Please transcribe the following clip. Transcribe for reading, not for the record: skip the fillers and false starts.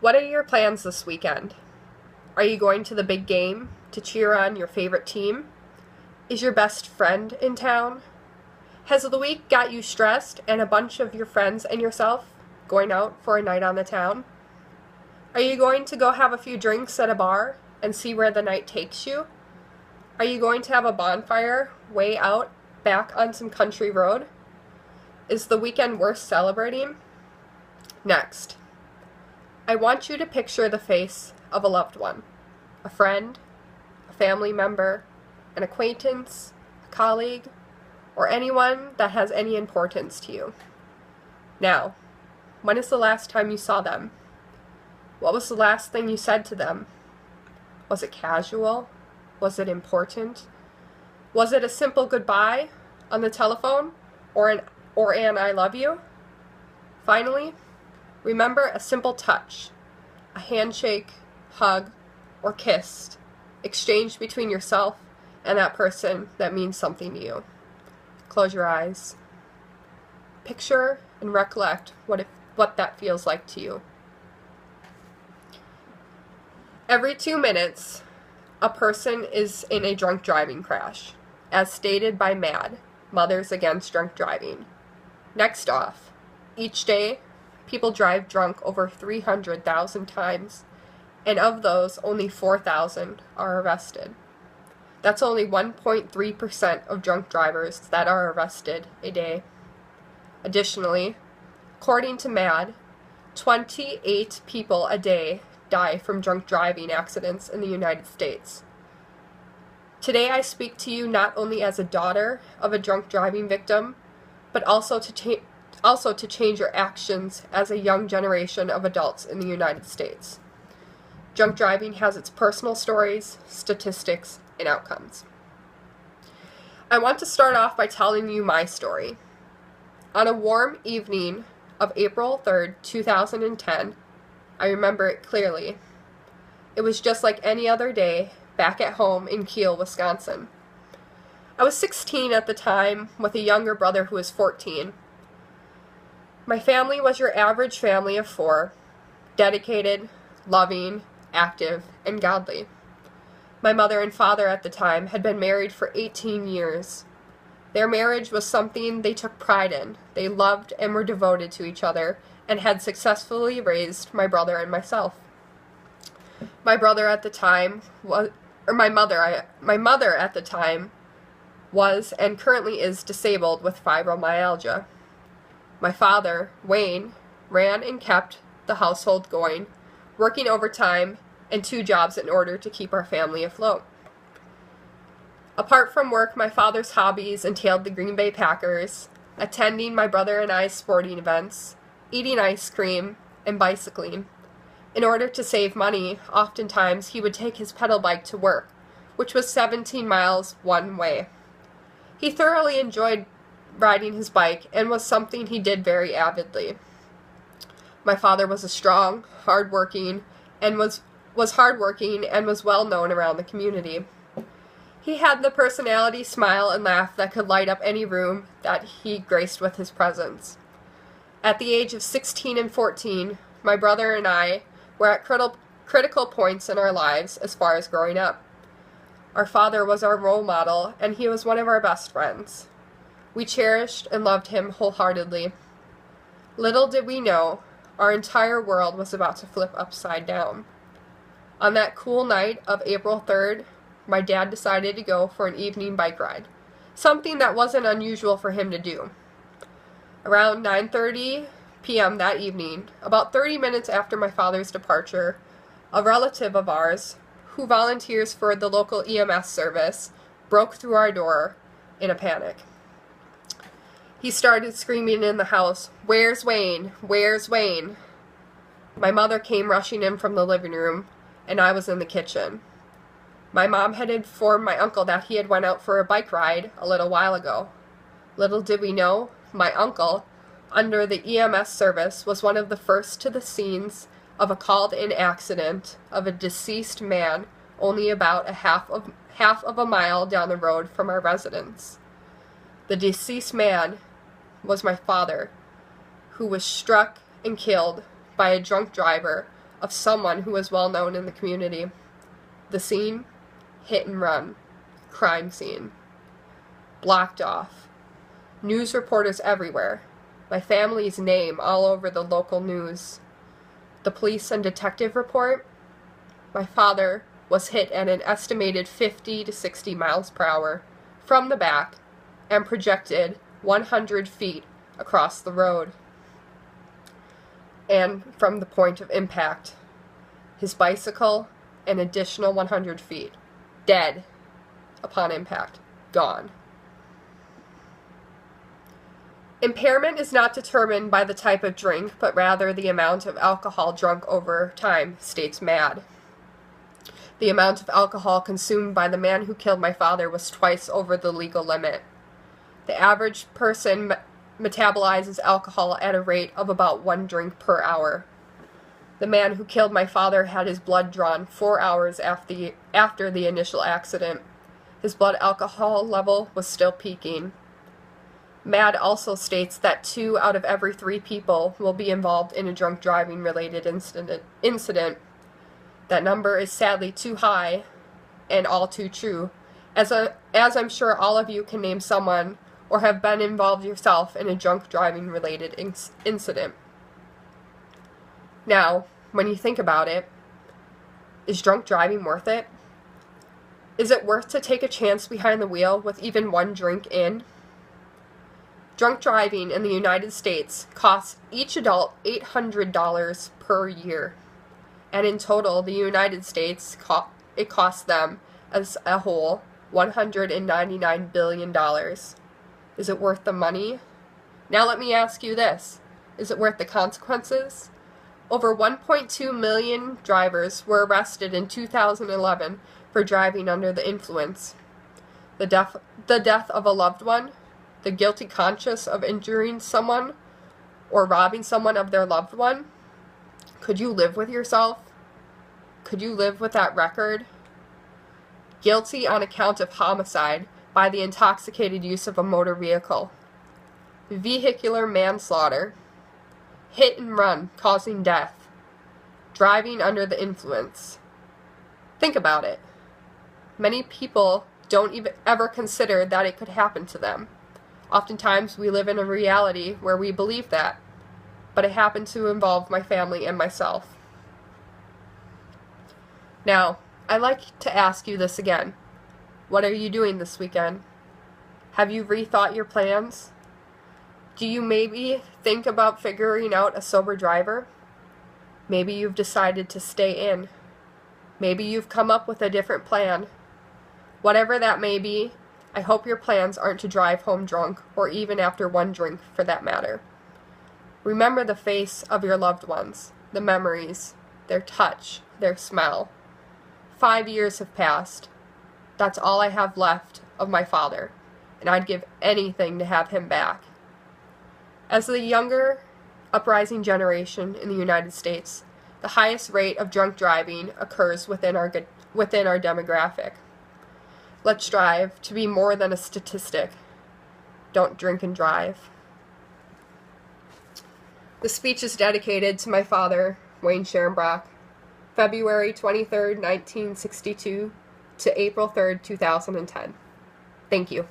What are your plans this weekend? Are you going to the big game to cheer on your favorite team? Is your best friend in town? Has the week got you stressed and a bunch of your friends and yourself going out for a night on the town? Are you going to go have a few drinks at a bar and see where the night takes you? Are you going to have a bonfire way out back on some country road? Is the weekend worth celebrating? Next, I want you to picture the face of a loved one, a friend, a family member, an acquaintance, a colleague, or anyone that has any importance to you. Now, when is the last time you saw them? What was the last thing you said to them? Was it casual? Was it important? Was it a simple goodbye on the telephone or an I love you? Finally, remember a simple touch, a handshake, hug, or kiss exchanged between yourself and that person that means something to you. Close your eyes. Picture and recollect what that feels like to you. Every 2 minutes, a person is in a drunk driving crash, as stated by MAD, Mothers Against Drunk Driving. Next off, each day, people drive drunk over 300,000 times, and of those, only 4,000 are arrested. That's only 1.3% of drunk drivers that are arrested a day. Additionally, according to MAD, 28 people a day die from drunk driving accidents in the United States. Today I speak to you not only as a daughter of a drunk driving victim, but also to change your actions as a young generation of adults in the United States. Drunk driving has its personal stories, statistics, and outcomes. I want to start off by telling you my story. On a warm evening of April 3rd, 2010, I remember it clearly. It was just like any other day back at home in Kiel, Wisconsin. I was 16 at the time with a younger brother who was 14. My family was your average family of 4, dedicated, loving, active, and godly. My mother and father at the time had been married for 18 years. Their marriage was something they took pride in. They loved and were devoted to each other and had successfully raised my brother and myself. My mother at the time was and currently is disabled with fibromyalgia. My father, Wayne, ran and kept the household going, working overtime and 2 jobs in order to keep our family afloat. Apart from work, my father's hobbies entailed the Green Bay Packers, attending my brother and I's sporting events, eating ice cream, and bicycling. In order to save money, oftentimes he would take his pedal bike to work, which was 17 miles one way. He thoroughly enjoyed riding his bike and was something he did very avidly. My father was hardworking and was well known around the community. He had the personality, smile, and laugh that could light up any room that he graced with his presence. At the age of 16 and 14, my brother and I were at critical points in our lives as far as growing up. Our father was our role model, and he was one of our best friends. We cherished and loved him wholeheartedly. Little did we know, our entire world was about to flip upside down. On that cool night of April 3rd, my dad decided to go for an evening bike ride, something that wasn't unusual for him to do. Around 9:30 p.m. that evening, about 30 minutes after my father's departure, a relative of ours, who volunteers for the local EMS service, broke through our door in a panic. He started screaming in the house, "Where's Wayne? Where's Wayne?" My mother came rushing in from the living room, and I was in the kitchen. My mom had informed my uncle that he had went out for a bike ride a little while ago. Little did we know, my uncle, under the EMS service, was one of the first to the scenes of a called-in accident of a deceased man only about half of a mile down the road from our residence. The deceased man was my father, who was struck and killed by a drunk driver of someone who was well known in the community. The scene? Hit and run. Crime scene. Blocked off. News reporters everywhere. My family's name all over the local news. The police and detective report? My father was hit at an estimated 50 to 60 miles per hour from the back and projected 100 feet across the road. And from the point of impact, his bicycle an additional 100 feet. Dead upon impact. Gone. Impairment is not determined by the type of drink, but rather the amount of alcohol drunk over time, states MAD. The amount of alcohol consumed by the man who killed my father was twice over the legal limit. The average person metabolizes alcohol at a rate of about 1 drink per hour. The man who killed my father had his blood drawn 4 hours after the initial accident. His blood alcohol level was still peaking. MAD also states that 2 out of every 3 people will be involved in a drunk driving related incident. That number is sadly too high and all too true, as I'm sure all of you can name someone or have been involved yourself in a drunk driving related incident. Now, when you think about it, is drunk driving worth it? Is it worth to take a chance behind the wheel with even 1 drink in? Drunk driving in the United States costs each adult $800 per year. And in total, the United States, it costs them as a whole $199 billion. Is it worth the money? Now let me ask you this. Is it worth the consequences? Over 1.2 million drivers were arrested in 2011 for driving under the influence. The death of a loved one, the guilty conscience of injuring someone or robbing someone of their loved one. Could you live with yourself? Could you live with that record? Guilty on account of homicide by the intoxicated use of a motor vehicle. Vehicular manslaughter. Hit and run causing death. Driving under the influence. Think about it. Many people don't even ever consider that it could happen to them. Oftentimes we live in a reality where we believe that, but it happened to involve my family and myself. Now, I'd like to ask you this again. What are you doing this weekend? Have you rethought your plans? Do you maybe think about figuring out a sober driver? Maybe you've decided to stay in. Maybe you've come up with a different plan. Whatever that may be, I hope your plans aren't to drive home drunk, or even after 1 drink for that matter. Remember the face of your loved ones, the memories, their touch, their smell. 5 years have passed. That's all I have left of my father, and I'd give anything to have him back. As the younger, uprising generation in the United States, the highest rate of drunk driving occurs within our demographic. Let's strive to be more than a statistic. Don't drink and drive. The speech is dedicated to my father, Wayne Scherenbrock, February 23rd, 1962 to April 3rd, 2010. Thank you.